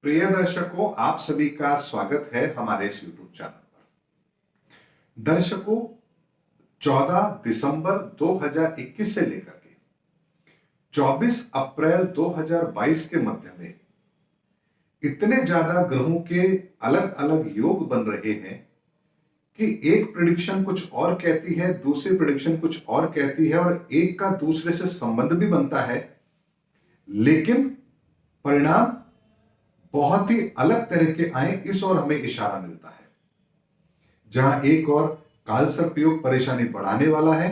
प्रिय दर्शकों, आप सभी का स्वागत है हमारे इस YouTube चैनल पर। दर्शकों, 14 दिसंबर 2021 से लेकर के 24 अप्रैल 2022 के मध्य में इतने ज्यादा ग्रहों के अलग अलग योग बन रहे हैं कि एक प्रेडिक्शन कुछ और कहती है, दूसरी प्रेडिक्शन कुछ और कहती है और एक का दूसरे से संबंध भी बनता है, लेकिन परिणाम बहुत ही अलग तरह के आए, इस ओर हमें इशारा मिलता है। जहां एक और काल सर्प योग परेशानी बढ़ाने वाला है,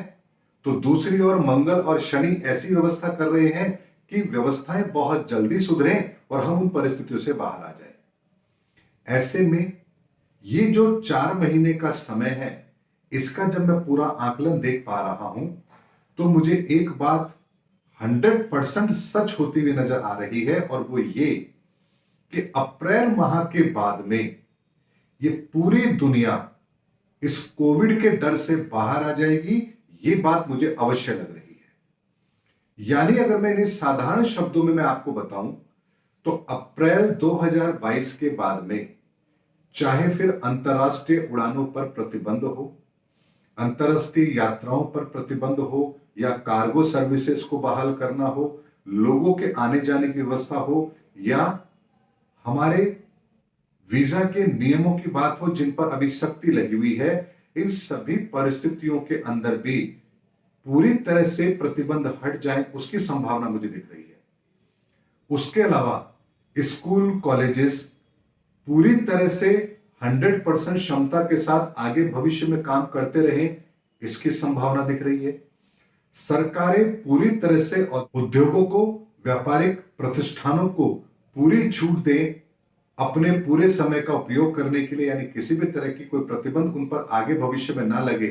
तो दूसरी ओर मंगल और शनि ऐसी व्यवस्था कर रहे हैं कि व्यवस्थाएं बहुत जल्दी सुधरें और हम उन परिस्थितियों से बाहर आ जाएं। ऐसे में ये जो 4 महीने का समय है, इसका जब मैं पूरा आकलन देख पा रहा हूं, तो मुझे एक बात 100% सच होती हुई नजर आ रही है, और वो ये कि अप्रैल माह के बाद में ये पूरी दुनिया इस कोविड के डर से बाहर आ जाएगी। ये बात मुझे अवश्य लग रही है। यानी अगर मैं इन्हें साधारण शब्दों में मैं आपको बताऊं, तो अप्रैल 2022 के बाद में चाहे फिर अंतरराष्ट्रीय उड़ानों पर प्रतिबंध हो, अंतरराष्ट्रीय यात्राओं पर प्रतिबंध हो, या कार्गो सर्विसेज को बहाल करना हो, लोगों के आने जाने की व्यवस्था हो, या हमारे वीजा के नियमों की बात हो जिन पर अभी सख्ती लगी हुई है, इन सभी परिस्थितियों के अंदर भी पूरी तरह से प्रतिबंध हट जाए, उसकी संभावना मुझे दिख रही है। उसके अलावा स्कूल कॉलेजेस पूरी तरह से 100% क्षमता के साथ आगे भविष्य में काम करते रहें, इसकी संभावना दिख रही है। सरकारें पूरी तरह से और उद्योगों को, व्यापारिक प्रतिष्ठानों को पूरी छूट दें अपने पूरे समय का उपयोग करने के लिए, यानी किसी भी तरह की कोई प्रतिबंध उन पर आगे भविष्य में ना लगे।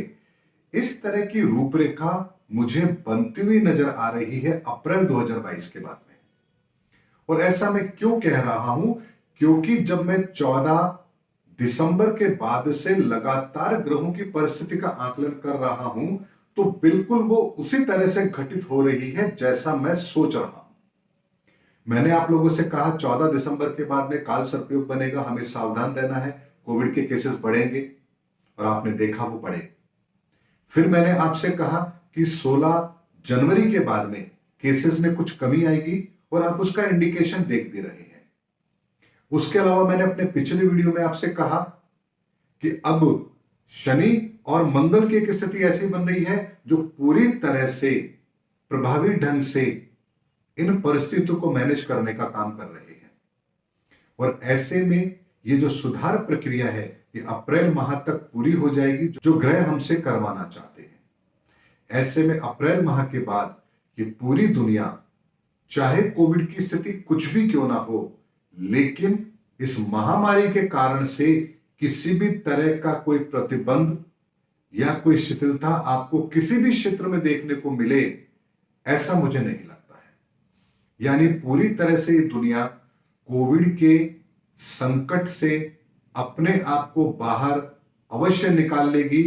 इस तरह की रूपरेखा मुझे बनती हुई नजर आ रही है अप्रैल 2022 के बाद में। और ऐसा मैं क्यों कह रहा हूं? क्योंकि जब मैं 14 दिसंबर के बाद से लगातार ग्रहों की परिस्थिति का आकलन कर रहा हूं, तो बिल्कुल वो उसी तरह से घटित हो रही है जैसा मैं सोच रहा हूं। मैंने आप लोगों से कहा 14 दिसंबर के बाद में काल सर्पयोग बनेगा, हमें सावधान रहना है, कोविड के केसेस बढ़ेंगे, और आपने देखा वो बढ़े। फिर मैंने आपसे कहा कि 16 जनवरी के बाद में केसेस में कुछ कमी आएगी, और आप उसका इंडिकेशन देख भी रहे हैं। उसके अलावा मैंने अपने पिछले वीडियो में आपसे कहा कि अब शनि और मंगल की एक स्थिति ऐसी बन रही है जो पूरी तरह से प्रभावी ढंग से इन परिस्थितियों को मैनेज करने का काम कर रहे हैं। और ऐसे में ये जो सुधार प्रक्रिया है, ये अप्रैल माह तक पूरी हो जाएगी, जो ग्रह हमसे करवाना चाहते हैं। ऐसे में अप्रैल माह के बाद ये पूरी दुनिया, चाहे कोविड की स्थिति कुछ भी क्यों ना हो, लेकिन इस महामारी के कारण से किसी भी तरह का कोई प्रतिबंध या कोई शिथिलता आपको किसी भी क्षेत्र में देखने को मिले, ऐसा मुझे नहीं लगता। यानी पूरी तरह से दुनिया कोविड के संकट से अपने आप को बाहर अवश्य निकाल लेगी,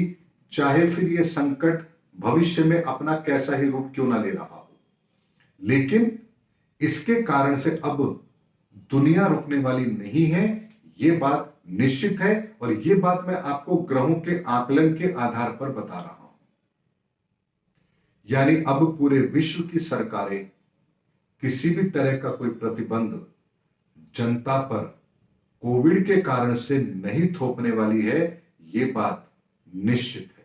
चाहे फिर यह संकट भविष्य में अपना कैसा ही रूप क्यों ना ले रहा हो। लेकिन इसके कारण से अब दुनिया रुकने वाली नहीं है, यह बात निश्चित है, और यह बात मैं आपको ग्रहों के आकलन के आधार पर बता रहा हूं। यानी अब पूरे विश्व की सरकारें किसी भी तरह का कोई प्रतिबंध जनता पर कोविड के कारण से नहीं थोपने वाली है, यह बात निश्चित है।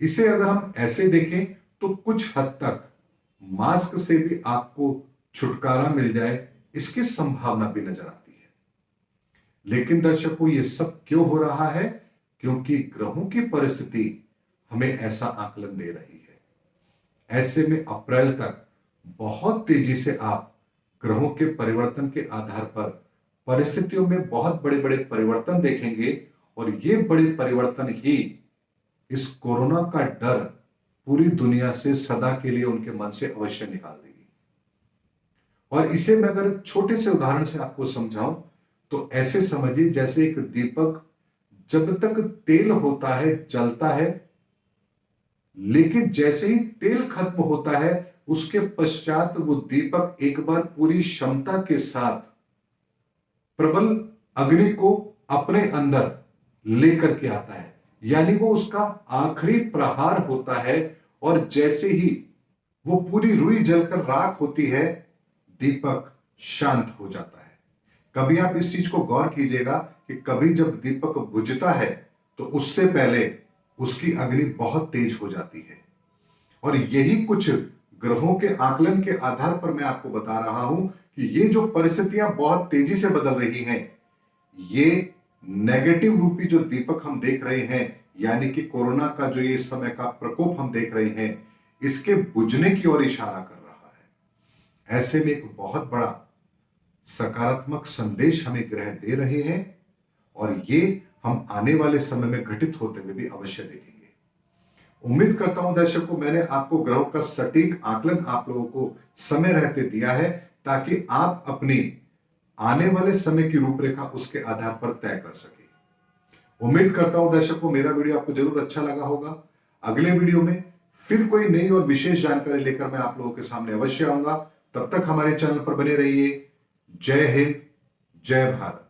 इसे अगर हम ऐसे देखें तो कुछ हद तक मास्क से भी आपको छुटकारा मिल जाए, इसकी संभावना भी नजर आती है। लेकिन दर्शकों, यह सब क्यों हो रहा है? क्योंकि ग्रहों की परिस्थिति हमें ऐसा आकलन दे रही है। ऐसे में अप्रैल तक बहुत तेजी से आप ग्रहों के परिवर्तन के आधार पर परिस्थितियों में बहुत बड़े बड़े परिवर्तन देखेंगे, और ये बड़े परिवर्तन ही इस कोरोना का डर पूरी दुनिया से सदा के लिए उनके मन से अवश्य निकाल देगी। और इसे मैं अगर छोटे से उदाहरण से आपको समझाऊं, तो ऐसे समझिए जैसे एक दीपक जब तक तेल होता है जलता है, लेकिन जैसे ही तेल खत्म होता है उसके पश्चात वो दीपक एक बार पूरी क्षमता के साथ प्रबल अग्नि को अपने अंदर लेकर के आता है, यानी वो उसका आखिरी प्रहार होता है और जैसे ही वो पूरी रुई जलकर राख होती है, दीपक शांत हो जाता है। कभी आप इस चीज को गौर कीजिएगा कि कभी जब दीपक बुझता है तो उससे पहले उसकी अग्नि बहुत तेज हो जाती है। और यही कुछ ग्रहों के आकलन के आधार पर मैं आपको बता रहा हूं कि ये जो परिस्थितियां बहुत तेजी से बदल रही हैं, ये नेगेटिव रूपी जो दीपक हम देख रहे हैं, यानी कि कोरोना का जो ये समय का प्रकोप हम देख रहे हैं, इसके बुझने की ओर इशारा कर रहा है। ऐसे में एक बहुत बड़ा सकारात्मक संदेश हमें ग्रह दे रहे हैं और ये हम आने वाले समय में घटित होते हुए भी अवश्य देखेंगे। उम्मीद करता हूं दर्शकों, मैंने आपको ग्रहों का सटीक आकलन आप लोगों को समय रहते दिया है ताकि आप अपनी आने वाले समय की रूपरेखा उसके आधार पर तय कर सके। उम्मीद करता हूं दर्शकों, मेरा वीडियो आपको जरूर अच्छा लगा होगा। अगले वीडियो में फिर कोई नई और विशेष जानकारी लेकर मैं आप लोगों के सामने अवश्य आऊंगा। तब तक हमारे चैनल पर बने रहिए। जय हिंद, जय भारत।